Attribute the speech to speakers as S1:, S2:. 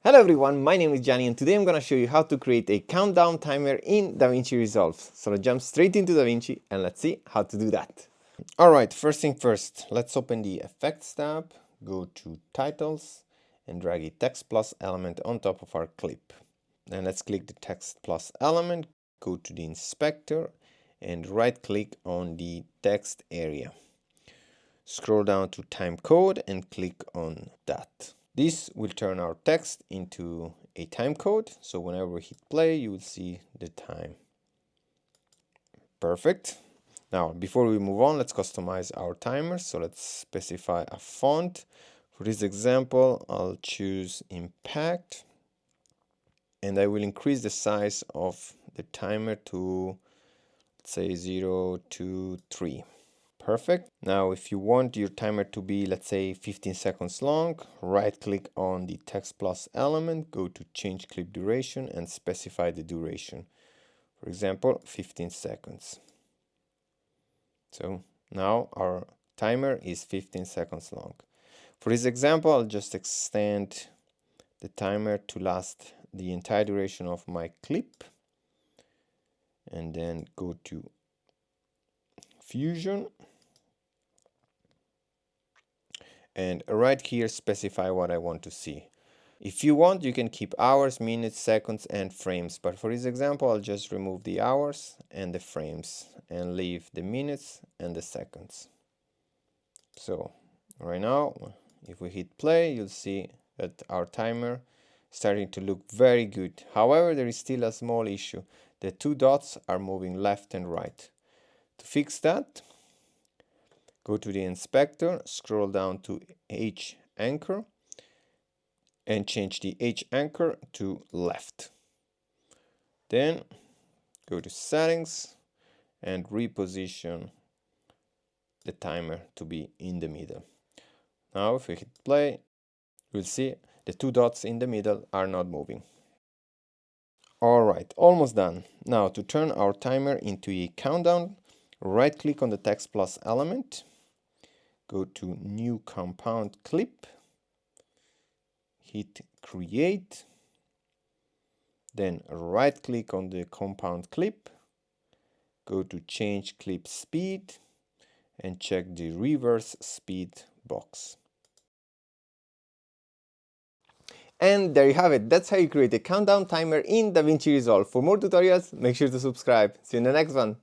S1: Hello everyone, my name is Gianni and today I'm going to show you how to create a countdown timer in DaVinci Resolve. So let's jump straight into DaVinci and let's see how to do that. Alright, first thing first, let's open the Effects tab, go to Titles and drag a text plus element on top of our clip. Then let's click the text plus element, go to the inspector and right click on the text area. Scroll down to time code and click on that. This will turn our text into a time code, so whenever we hit play, you will see the time. Perfect. Now, before we move on, let's customize our timer. So let's specify a font. For this example, I'll choose Impact, and I will increase the size of the timer to, let's say, 0 to 3. Perfect. Now, if you want your timer to be, let's say, 15 seconds long, right click on the text plus element, go to change clip duration and specify the duration. For example, 15 seconds. So now our timer is 15 seconds long. For this example, I'll just extend the timer to last the entire duration of my clip and then go to Fusion. And right here specify what I want to see. If you want, you can keep hours, minutes, seconds, and frames. But for this example, I'll just remove the hours and the frames and leave the minutes and the seconds. So right now, if we hit play, you'll see that our timer is starting to look very good. However, there is still a small issue. The two dots are moving left and right. To fix that, go to the inspector, scroll down to H anchor and change the H anchor to left. Then go to settings and reposition the timer to be in the middle. Now if we hit play, we'll see the two dots in the middle are not moving. Alright, almost done. Now to turn our timer into a countdown, right click on the text plus element, go to new compound clip, hit create, then right click on the compound clip, go to change clip speed and check the reverse speed box. And there you have it, that's how you create a countdown timer in DaVinci Resolve. For more tutorials, make sure to subscribe. See you in the next one.